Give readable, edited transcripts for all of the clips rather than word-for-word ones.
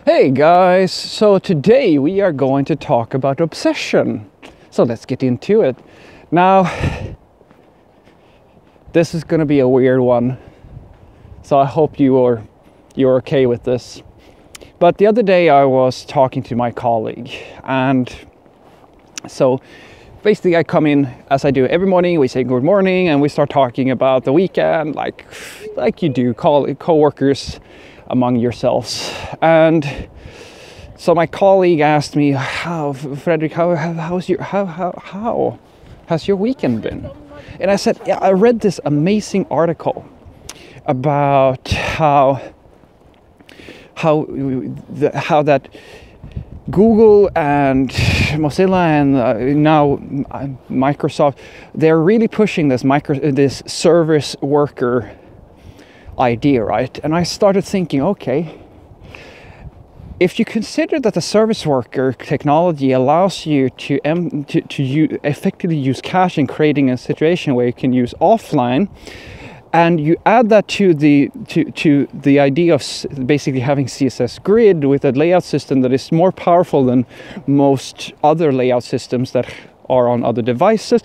Hey guys, so today we are going to talk about obsession. So let's get into it. Now, this is going to be a weird one. So I hope you're okay with this. But the other day I was talking to my colleague, and so basically I come in as I do every morning. We say good morning and we start talking about the weekend like you do, co-workers among yourselves. And so my colleague asked me, Fredrik, how has your weekend been? And I said, yeah, I read this amazing article about how that Google and Mozilla and now Microsoft, they're really pushing this service worker idea, right? And I started thinking, okay, if you consider that the service worker technology allows you to effectively use cache in creating a situation where you can use offline, and you add that to the idea of basically having CSS grid with a layout system that is more powerful than most other layout systems that are on other devices,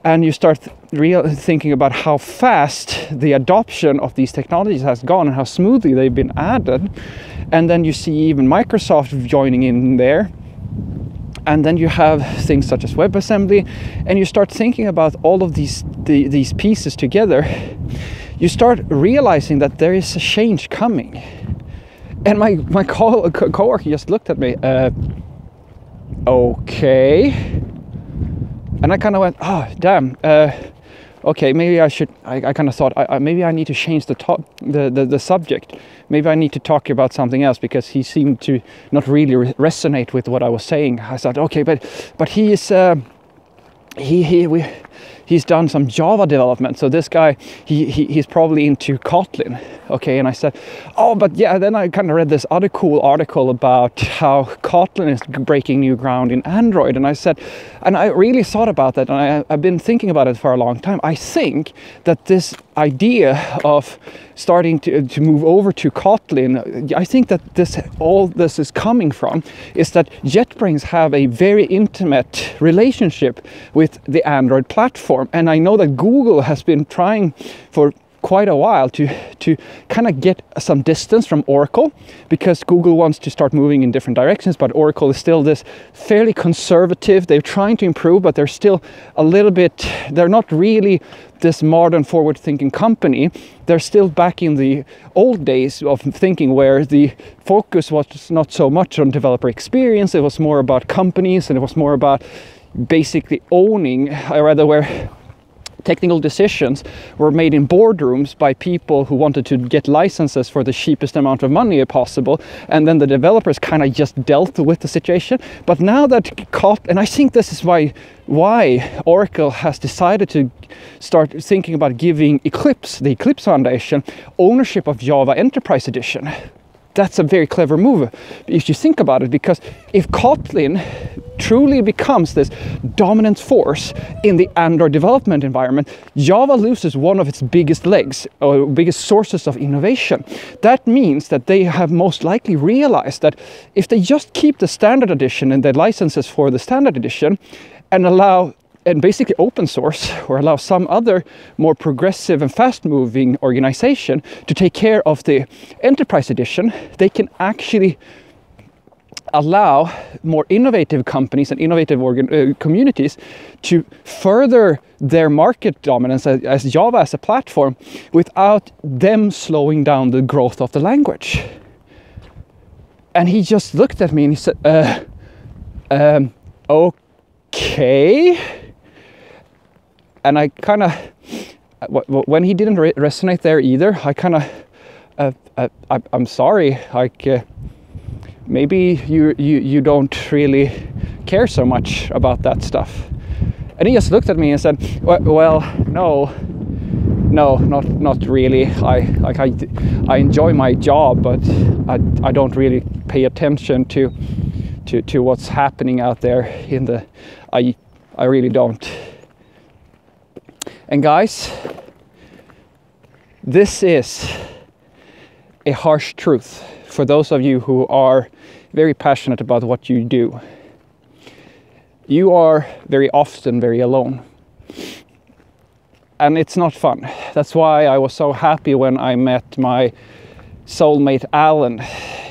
and you start thinking about how fast the adoption of these technologies has gone and how smoothly they've been added, and then you see even Microsoft joining in there, and then you have things such as WebAssembly, and you start thinking about all of these pieces together, you start realizing that there is a change coming. And my coworker just looked at me, okay. And I kind of went, oh, damn. Okay, maybe I should. I kind of thought, maybe I need to change the subject. Maybe I need to talk about something else, because he seemed to not really resonate with what I was saying. I thought, okay, but he is he's done some Java development. So this guy, he's probably into Kotlin. Okay, and I said, oh, but yeah, then I kind of read this other cool article about how Kotlin is breaking new ground in Android. And I said, and I really thought about that, and I've been thinking about it for a long time. I think that this idea of starting to move over to Kotlin, I think that all this is coming from is that JetBrains have a very intimate relationship with the Android platform. And I know that Google has been trying for quite a while to kind of get some distance from Oracle, because Google wants to start moving in different directions, but Oracle is still this fairly conservative. They're trying to improve, but they're still a little bit, they're not really this modern forward-thinking company. They're still back in the old days of thinking, where the focus was not so much on developer experience, it was more about companies, and it was more about basically owning, rather where technical decisions were made in boardrooms by people who wanted to get licenses for the cheapest amount of money possible, and then the developers kind of just dealt with the situation. But now that and I think this is why Oracle has decided to start thinking about giving Eclipse, the Eclipse Foundation, ownership of Java Enterprise Edition. That's a very clever move if you think about it, because if Kotlin truly becomes this dominant force in the Android development environment, Java loses one of its biggest legs, or biggest sources of innovation. That means that they have most likely realized that if they just keep the standard edition and the licenses for the standard edition, and basically open source, or allow some other more progressive and fast-moving organization to take care of the enterprise edition, they can actually allow more innovative companies and innovative communities to further their market dominance as Java as a platform, without them slowing down the growth of the language. And he just looked at me and he said, okay. And I kind of, when he didn't resonate there either, I kind of, I'm sorry, like, maybe you don't really care so much about that stuff. And he just looked at me and said, well, no, not really. I enjoy my job, but I don't really pay attention to what's happening out there in the, I really don't. And guys, this is a harsh truth for those of you who are very passionate about what you do, you are very often very alone. And it's not fun. That's why I was so happy when I met my soulmate Alan,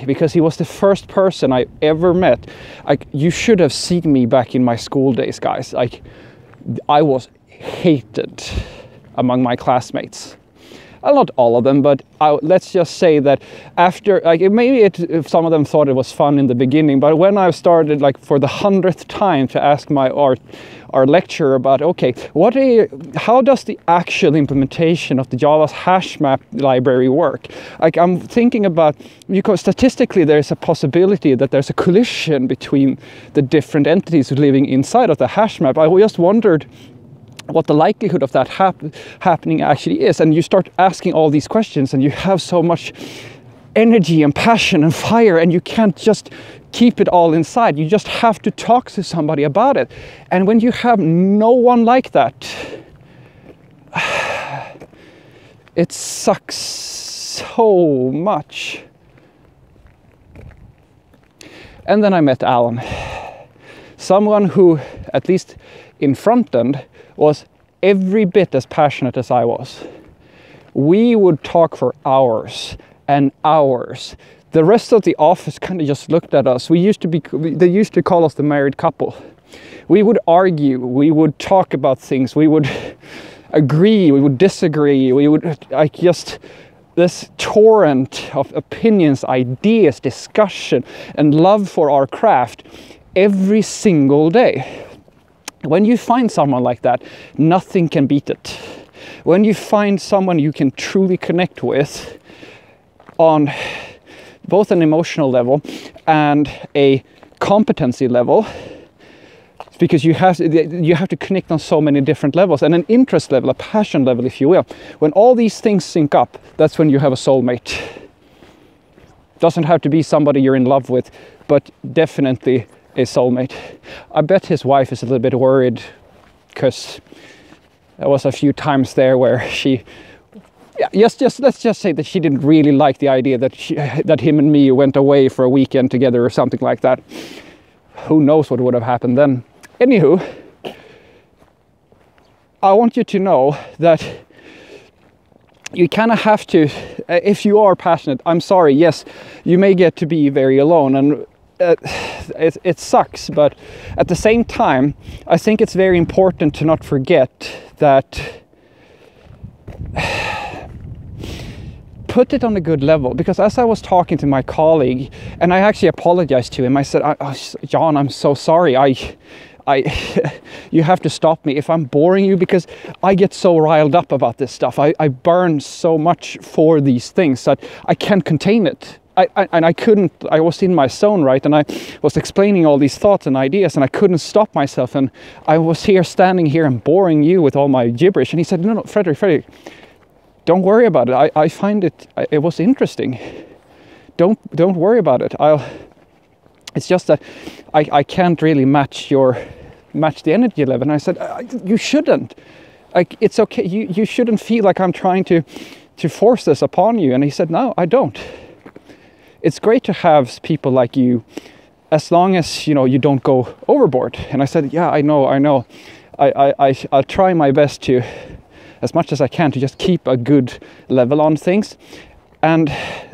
because he was the first person I ever met. Like, you should have seen me back in my school days, guys. Like, I was hated among my classmates. Well, not all of them, but let's just say that after, like, maybe some of them thought it was fun in the beginning, but when I started, like, for the 100th time to ask our lecturer about, okay, how does the actual implementation of the Java's hash map library work? Like, I'm thinking about, because statistically there's a possibility that there's a collision between the different entities living inside of the hash map. I just wondered what the likelihood of that happening actually is. And you start asking all these questions, and you have so much energy and passion and fire, and you can't just keep it all inside. You just have to talk to somebody about it. And when you have no one like that, it sucks so much. And then I met Alan, someone who, at least in front end, was every bit as passionate as I was. We would talk for hours and hours. The rest of the office kind of just looked at us. They used to call us the married couple. We would argue, we would talk about things, we would agree, we would disagree, we would, like, just this torrent of opinions, ideas, discussion, and love for our craft every single day. When you find someone like that, nothing can beat it. When you find someone you can truly connect with on both an emotional level and a competency level, because you have to connect on so many different levels, and an interest level, a passion level, if you will. When all these things sync up, that's when you have a soulmate. Doesn't have to be somebody you're in love with, but definitely a soulmate. I bet his wife is a little bit worried, because there was a few times there where she, let's just say that she didn't really like the idea that him and me went away for a weekend together or something like that. Who knows what would have happened then. Anywho, I want you to know that you kind of have to, if you are passionate, I'm sorry, yes, you may get to be very alone, and it sucks, but at the same time, I think it's very important to not forget that put it on a good level. Because as I was talking to my colleague, and I actually apologized to him, I said, John, I'm so sorry. You have to stop me if I'm boring you, because I get so riled up about this stuff. I burn so much for these things that I can't contain it. I was in my zone, right? And I was explaining all these thoughts and ideas, and I couldn't stop myself. And I was standing here and boring you with all my gibberish. And he said, no, Fredrik, don't worry about it. I find it was interesting. Don't worry about it. It's just that I can't really match the energy level. And I said, you shouldn't. Like, it's okay. You shouldn't feel like I'm trying to force this upon you. And he said, no, I don't. It's great to have people like you, as long as, you don't go overboard. And I said, yeah, I know. I'll try my best to, as much as I can, to just keep a good level on things. And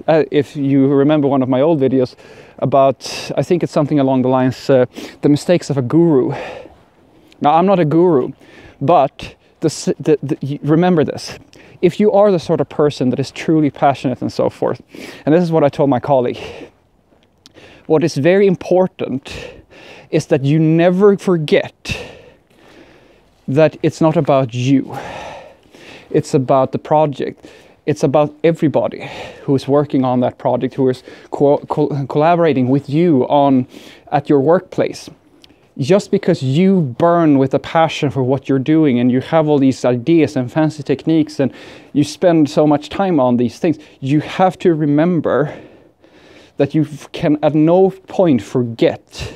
if you remember one of my old videos about, I think it's something along the lines, the mistakes of a guru. Now, I'm not a guru, but remember this. If you are the sort of person that is truly passionate and so forth, and this is what I told my colleague, what is very important is that you never forget that it's not about you. It's about the project. It's about everybody who is working on that project, who is collaborating with you at your workplace. Just because you burn with a passion for what you're doing, and you have all these ideas and fancy techniques, and you spend so much time on these things, you have to remember that you can at no point forget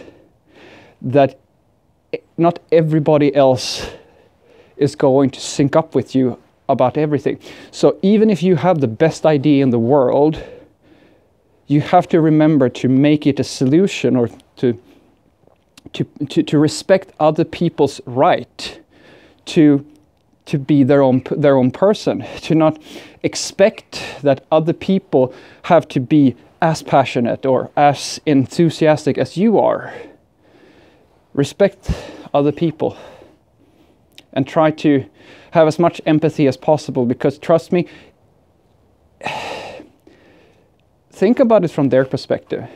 that not everybody else is going to sync up with you about everything. So even if you have the best idea in the world, you have to remember to make it a solution, or to respect other people's right to be their own person, to not expect that other people have to be as passionate or as enthusiastic as you are. Respect other people and try to have as much empathy as possible, because trust me, think about it from their perspective.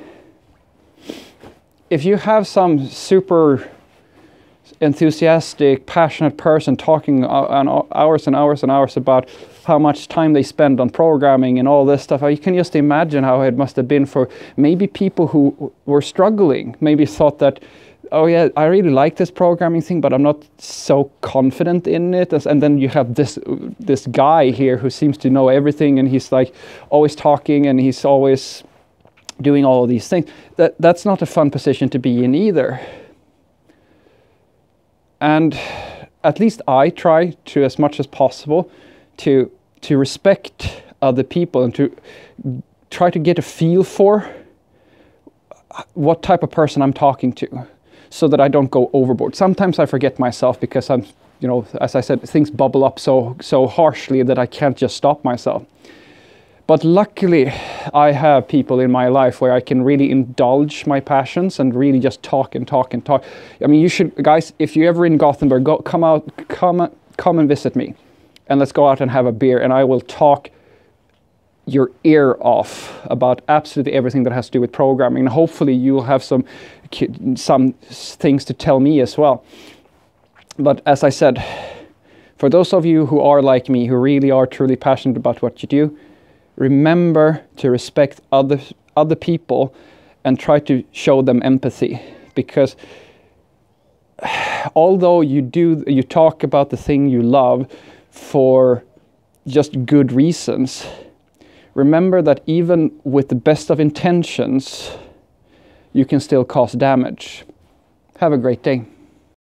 If you have some super enthusiastic, passionate person talking hours and hours and hours about how much time they spend on programming and all this stuff, you can just imagine how it must have been for maybe people who were struggling, maybe thought that, oh yeah, I really like this programming thing, but I'm not so confident in it. And then you have this guy here who seems to know everything, and he's like always talking, and he's always doing all of these things. That's not a fun position to be in either. And at least I try to, as much as possible, to respect other people and to try to get a feel for what type of person I'm talking to, so that I don't go overboard. Sometimes I forget myself because I'm, as I said, things bubble up so harshly that I can't just stop myself. But luckily, I have people in my life where I can really indulge my passions and really just talk and talk and talk. I mean, you should, guys, if you're ever in Gothenburg, come and visit me, and let's go out and have a beer, and I will talk your ear off about absolutely everything that has to do with programming. And hopefully you'll have some things to tell me as well. But as I said, for those of you who are like me, who really are truly passionate about what you do, remember to respect other people and try to show them empathy. Because although you talk about the thing you love for just good reasons, remember that even with the best of intentions, you can still cause damage. Have a great day.